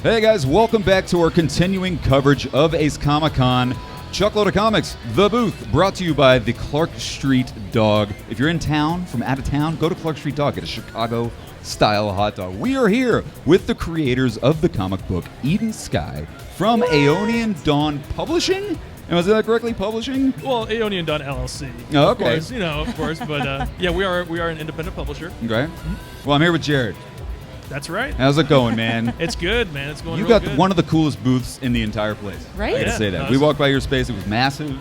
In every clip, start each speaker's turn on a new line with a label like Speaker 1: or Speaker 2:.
Speaker 1: Hey guys, welcome back to our continuing coverage of Ace Comic Con. Chuckload of Comics, The Booth, brought to you by the Clark Street Dog. If you're in town, from out of town, go to Clark Street Dog, get a Chicago-style hot dog. We are here with the creators of the comic book Eden Sky from Aeonian Dawn Publishing. And was that correctly, publishing?
Speaker 2: Well, Aeonian Dawn LLC.
Speaker 1: Oh, okay.
Speaker 2: Of course. But yeah, we are an independent publisher.
Speaker 1: Okay. Well, I'm here with Jared.
Speaker 2: That's right.
Speaker 1: How's it going, man?
Speaker 2: It's good, man. It's going
Speaker 1: You
Speaker 2: real
Speaker 1: got
Speaker 2: good.
Speaker 1: one of the coolest booths in the entire place.
Speaker 3: Right?
Speaker 1: I gotta
Speaker 2: Yeah,
Speaker 1: say that.
Speaker 2: no,
Speaker 1: We walked by your space. It was massive.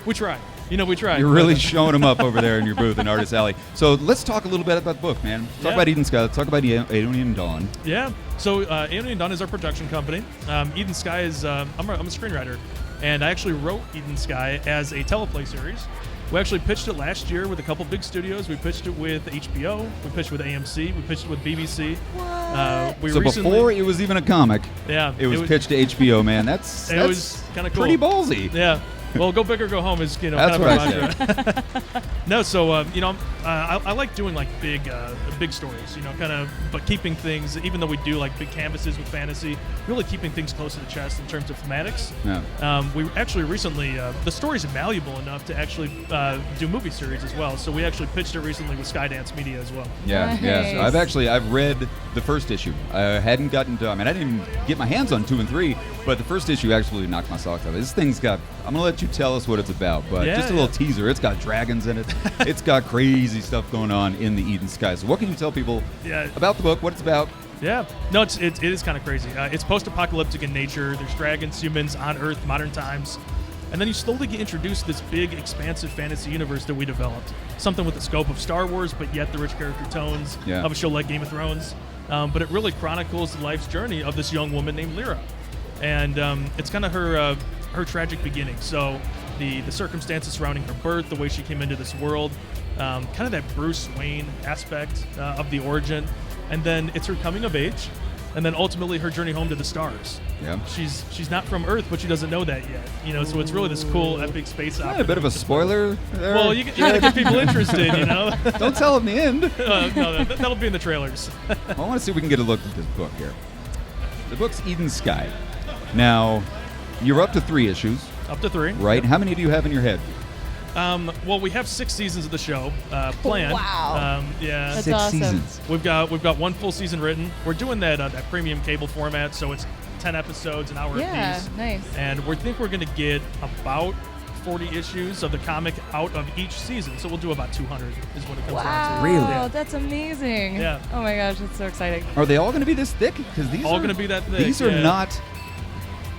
Speaker 2: We tried. We tried.
Speaker 1: You're really showing them up over there in your booth in Artist Alley. So let's talk a little bit about the book, man. Talk about Eden Sky. Let's talk about Aeonian Dawn.
Speaker 2: Yeah. So Aeonian Dawn is our production company. Eden Sky is I'm a screenwriter, and I actually wrote Eden Sky as a teleplay series. We actually pitched it last year with a couple big studios. We pitched it with HBO. We pitched it with AMC. We pitched it with BBC.
Speaker 1: So before it was even a comic, it was pitched to HBO, man. That's
Speaker 2: was kind of cool.
Speaker 1: Pretty ballsy.
Speaker 2: Yeah. Well, go big or go home is
Speaker 1: That's
Speaker 2: kind of
Speaker 1: what
Speaker 2: our mantra. No, so I like doing like big stories, but keeping things, even though we do like big canvases with fantasy, really keeping things close to the chest in terms of thematics.
Speaker 1: Yeah.
Speaker 2: We actually recently, the story's malleable enough to actually do movie series as well. So we actually pitched it recently with Skydance Media as well.
Speaker 1: Yeah,
Speaker 3: Nice.
Speaker 1: yeah. So I've read the first issue. I hadn't gotten to, I didn't even get my hands on 2 and 3, but the first issue actually knocked my socks off. This thing's got, I'm going to let you tell us what it's about, but just a little teaser. It's got dragons in it. It's got crazy stuff going on in the Eden Sky. So what can you tell people about the book, what it's about?
Speaker 2: Yeah, no, it is kind of crazy. It's post-apocalyptic in nature. There's dragons, humans on Earth, modern times. And then you slowly get introduced to this big, expansive fantasy universe that we developed. Something with the scope of Star Wars, but yet the rich character tones of a show like Game of Thrones. But it really chronicles the life's journey of this young woman named Lyra. And it's kind of her tragic beginning. So the circumstances surrounding her birth, the way she came into this world, kind of that Bruce Wayne aspect of the origin. And then it's her coming of age, and then ultimately her journey home to the stars.
Speaker 1: Yeah.
Speaker 2: She's not from Earth, but she doesn't know that yet. So it's really this cool epic space opera.
Speaker 1: A bit of a spoiler there.
Speaker 2: Well, you gotta get people interested,
Speaker 1: Don't tell them the end.
Speaker 2: No, that'll be in the trailers.
Speaker 1: I want to see if we can get a look at this book here. The book's Eden Sky. Now, you're up to 3 issues.
Speaker 2: Up to 3.
Speaker 1: Right. How many do you have in your head?
Speaker 2: Well, we have 6 seasons of the show planned.
Speaker 3: Wow.
Speaker 2: Yeah.
Speaker 3: That's
Speaker 1: 6
Speaker 3: awesome.
Speaker 1: seasons.
Speaker 2: We've got 1 full season written. We're doing that premium cable format, so it's 10 episodes, an hour apiece.
Speaker 3: Nice.
Speaker 2: And we think we're going to get about 40 issues of the comic out of each season. So we'll do about 200 is what it comes down to.
Speaker 1: Really?
Speaker 3: Wow, that's amazing.
Speaker 2: Yeah.
Speaker 3: Oh my gosh, that's so exciting.
Speaker 1: Are they all going to be this thick? Because these
Speaker 2: All
Speaker 1: are
Speaker 2: going to be that thick.
Speaker 1: These are not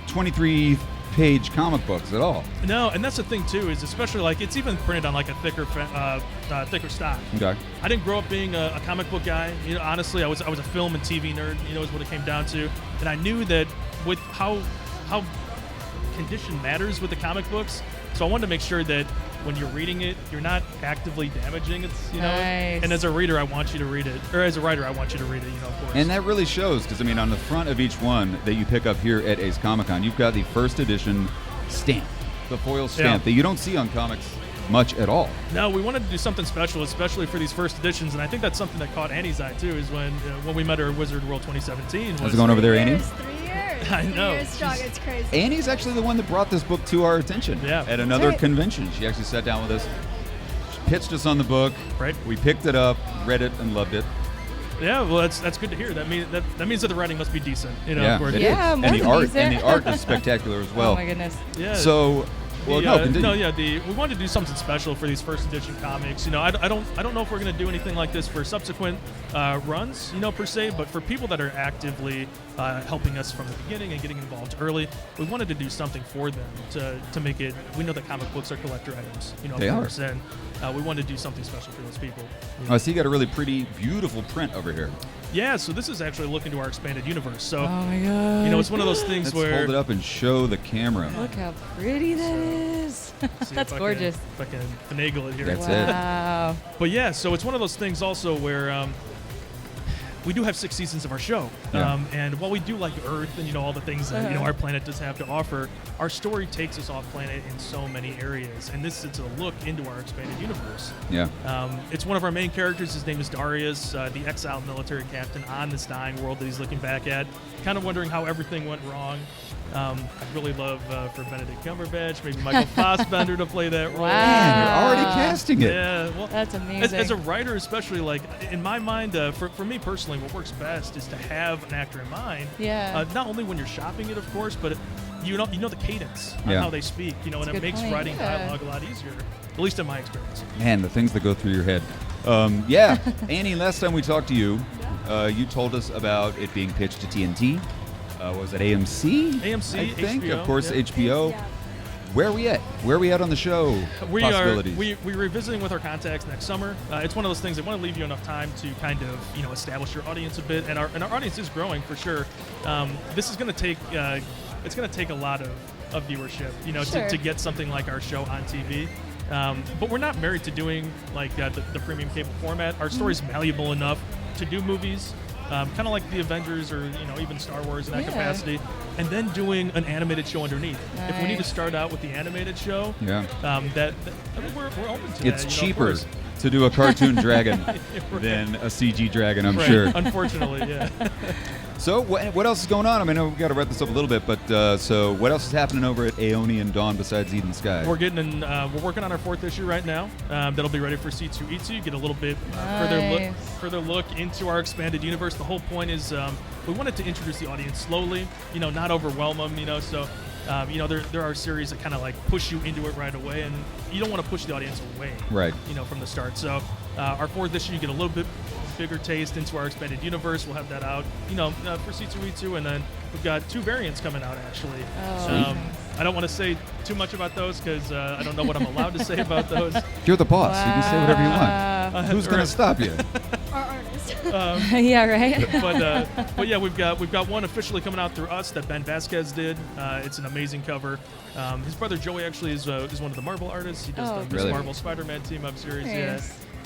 Speaker 1: 23-page comic books at all.
Speaker 2: No, and that's the thing too, is especially like it's even printed on like a thicker stock.
Speaker 1: Okay.
Speaker 2: I didn't grow up being a comic book guy. Honestly, I was a film and TV nerd. Is what it came down to. And I knew that with how condition matters with the comic books. So I wanted to make sure that when you're reading it, you're not actively damaging it.
Speaker 3: Nice.
Speaker 2: And as a reader, I want you to read it, or as a writer, I want you to read it. Of course.
Speaker 1: And that really shows, because on the front of each one that you pick up here at Ace Comic Con, you've got the first edition stamp, the foil stamp that you don't see on comics much at all.
Speaker 2: No, we wanted to do something special, especially for these first editions, and I think that's something that caught Annie's eye too. Is when we met her at Wizard World 2017.
Speaker 1: How's it going over there, Annie?
Speaker 4: 3 years.
Speaker 2: I know.
Speaker 4: 3 years strong. It's crazy.
Speaker 1: Annie's actually the one that brought this book to our attention at another convention. She actually sat down with us, she pitched us on the book.
Speaker 2: Right.
Speaker 1: We picked it up, read it, and loved it.
Speaker 2: Yeah, well, that's good to hear. That means that the writing must be decent.
Speaker 1: Yeah,
Speaker 2: of course.
Speaker 1: it
Speaker 3: Yeah,
Speaker 1: is.
Speaker 3: more
Speaker 1: And the art
Speaker 3: decent.
Speaker 1: is spectacular as well.
Speaker 3: Oh my goodness.
Speaker 2: Yeah.
Speaker 1: So, continue.
Speaker 2: We wanted to do something special for these first edition comics. I don't know if we're going to do anything like this for subsequent runs, per se, but for people that are actively helping us from the beginning and getting involved early, we wanted to do something for them to make it. We know that comic books are collector items,
Speaker 1: They
Speaker 2: of
Speaker 1: are.
Speaker 2: course, and we wanted to do something special for those people.
Speaker 1: Oh, so you got a really pretty, beautiful print over here.
Speaker 2: Yeah, so this is actually looking to our expanded universe. So,
Speaker 3: Oh my god.
Speaker 2: it's one of those things
Speaker 1: Let's
Speaker 2: where
Speaker 1: hold it up and show the camera.
Speaker 3: Look how pretty that is.
Speaker 2: see
Speaker 3: That's
Speaker 2: if I
Speaker 3: gorgeous.
Speaker 2: If I can finagle it here.
Speaker 1: That's it.
Speaker 3: Wow.
Speaker 2: But yeah, so it's one of those things also where we do have 6 seasons of our show.
Speaker 1: Yeah.
Speaker 2: And while we do like Earth and, all the things that, our planet does have to offer, our story takes us off planet in so many areas. And this is a look into our expanded universe.
Speaker 1: Yeah.
Speaker 2: It's one of our main characters. His name is Darius, the exiled military captain on this dying world that he's looking back at, kind of wondering how everything went wrong. I'd really love for Benedict Cumberbatch, maybe Michael Fassbender to play that role.
Speaker 3: Wow.
Speaker 1: Man, you're already casting it.
Speaker 2: Yeah, well,
Speaker 3: That's amazing.
Speaker 2: as a writer, especially, like in my mind, for me personally, what works best is to have an actor in mind.
Speaker 3: Yeah.
Speaker 2: Not only when you're shopping it, of course, but you know the cadence on
Speaker 1: Yeah.
Speaker 2: how they speak. And
Speaker 3: a
Speaker 2: it
Speaker 3: good
Speaker 2: makes
Speaker 3: point,
Speaker 2: writing
Speaker 3: yeah.
Speaker 2: dialogue a lot easier, at least in my experience.
Speaker 1: Man, the things that go through your head. Yeah, Annie, last time we talked to you, you told us about it being pitched to TNT. Was it AMC?
Speaker 2: AMC,
Speaker 1: I think.
Speaker 2: HBO,
Speaker 1: Of course,
Speaker 2: yeah.
Speaker 1: HBO. Where are we at? Where are we at on the show?
Speaker 2: We are
Speaker 1: Possibilities.
Speaker 2: we're revisiting with our contacts next summer. It's one of those things that want to leave you enough time to kind of establish your audience a bit, and our audience is growing for sure. This is going to take it's going to take a lot of viewership,
Speaker 3: Sure.
Speaker 2: to get something like our show on TV. But we're not married to doing like the premium cable format. Our story's malleable enough to do movies. Kind of like the Avengers or even Star Wars in that
Speaker 3: Yeah.
Speaker 2: capacity, and then doing an animated show underneath. If we need to
Speaker 3: Nice.
Speaker 2: start out with the animated show,
Speaker 1: Yeah.
Speaker 2: I mean, we're open to that.
Speaker 1: It's
Speaker 2: of
Speaker 1: cheaper
Speaker 2: course.
Speaker 1: to do a cartoon dragon
Speaker 2: Right.
Speaker 1: than a CG dragon, I'm
Speaker 2: Right.
Speaker 1: sure.
Speaker 2: Unfortunately, yeah.
Speaker 1: So, what else is going on? I mean, I know we've got to wrap this up a little bit, but so what else is happening over at Aeonian Dawn besides Eden Sky?
Speaker 2: We're we're working on our 4th issue right now. That'll be ready for C2E2. Get a little bit
Speaker 3: Nice.
Speaker 2: further look into our expanded universe. The whole point is we wanted to introduce the audience slowly, not overwhelm them, so. There are series that kind of like push you into it right away, and you don't want to push the audience away,
Speaker 1: Right.
Speaker 2: from the start. So our 4th issue, you get a little bit bigger taste into our expanded universe. We'll have that out, for C2E2, and then we've got 2 variants coming out actually.
Speaker 3: Oh,
Speaker 1: Sweet.
Speaker 2: I don't want to say too much about those because I don't know what I'm allowed to say about those.
Speaker 1: You're the boss. You can say whatever you want.
Speaker 3: Wow.
Speaker 1: Who's going to
Speaker 2: Right.
Speaker 1: stop you?
Speaker 4: Our artist.
Speaker 3: Yeah, right.
Speaker 2: But yeah, we've got one officially coming out through us that Ben Vasquez did. It's an amazing cover. His brother Joey actually is one of the Marvel artists. He does
Speaker 3: Oh,
Speaker 2: the
Speaker 1: Really?
Speaker 2: Marvel Spider-Man team-up series.
Speaker 3: Nice.
Speaker 2: Yeah.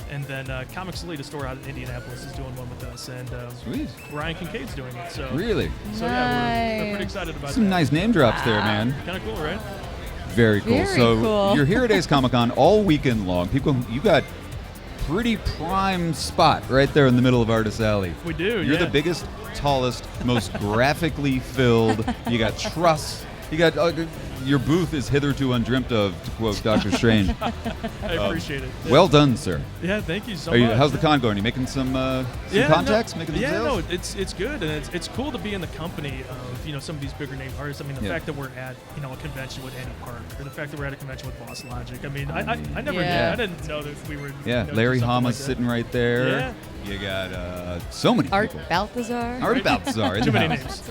Speaker 2: And then Comics Elite, a store out in Indianapolis, is doing one with us, and
Speaker 1: Sweet.
Speaker 2: Ryan Kincaid's doing it. So
Speaker 1: Really?
Speaker 2: So yeah, we're pretty
Speaker 3: Nice.
Speaker 2: excited about
Speaker 1: Some
Speaker 2: that.
Speaker 1: nice name drops there, man.
Speaker 2: Kind of cool, right?
Speaker 1: Very cool.
Speaker 3: Very
Speaker 1: So
Speaker 3: cool.
Speaker 1: you're here at Ace Comic Con all weekend long. People, you got pretty prime spot right there in the middle of Artist Alley.
Speaker 2: We do.
Speaker 1: You're
Speaker 2: yeah.
Speaker 1: the biggest, tallest, most graphically filled. You got truss. You got your booth is hitherto undreamt of, to quote Doctor Strange.
Speaker 2: I appreciate it. Yeah.
Speaker 1: Well done, sir.
Speaker 2: Yeah, thank you so
Speaker 1: Are you,
Speaker 2: much.
Speaker 1: how's the con going? You making some contacts? Making some
Speaker 2: yeah,
Speaker 1: sales?
Speaker 2: no, it's good, and it's cool to be in the company of some of these bigger name artists. I mean, the
Speaker 1: Yeah.
Speaker 2: fact that we're at a convention with Annie Park, or the fact that we're at a convention with Boss Logic. I mean, I never knew.
Speaker 3: Yeah.
Speaker 2: I didn't know that we were.
Speaker 1: Yeah,
Speaker 2: do
Speaker 1: Larry
Speaker 2: something
Speaker 1: Hama's
Speaker 2: like that.
Speaker 1: sitting right there.
Speaker 2: Yeah.
Speaker 1: You got so many
Speaker 3: Art
Speaker 1: people.
Speaker 3: Balthazar.
Speaker 1: Art Balthazar in
Speaker 2: Too
Speaker 1: the
Speaker 2: many
Speaker 1: house.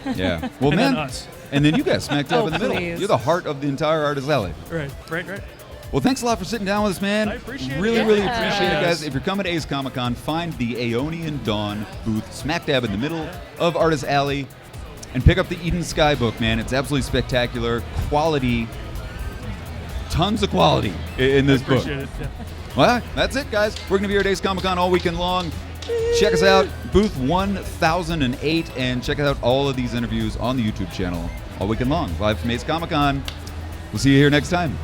Speaker 2: names.
Speaker 1: Yeah. Well,
Speaker 2: And
Speaker 1: man.
Speaker 2: then us.
Speaker 1: And then you guys smack dab
Speaker 3: Oh,
Speaker 1: in the middle.
Speaker 3: please.
Speaker 1: You're the heart of the entire Artist Alley.
Speaker 2: Right.
Speaker 1: Well, thanks a lot for sitting down with us, man.
Speaker 2: I appreciate it.
Speaker 1: Really,
Speaker 2: Yeah.
Speaker 1: really
Speaker 3: Yeah.
Speaker 1: appreciate it, guys.
Speaker 2: Yes.
Speaker 1: If you're coming to Ace Comic Con, find the Aeonian Dawn booth smack dab in the middle of Artist Alley and pick up the Eden Sky book, man. It's absolutely spectacular. Quality. Tons of quality in this book.
Speaker 2: Appreciate it. Yeah.
Speaker 1: Well, that's it, guys. We're going to be here at Ace Comic Con all weekend long. Check us out, booth 1008, and check out all of these interviews on the YouTube channel all weekend long. Live from Ace Comic Con. We'll see you here next time.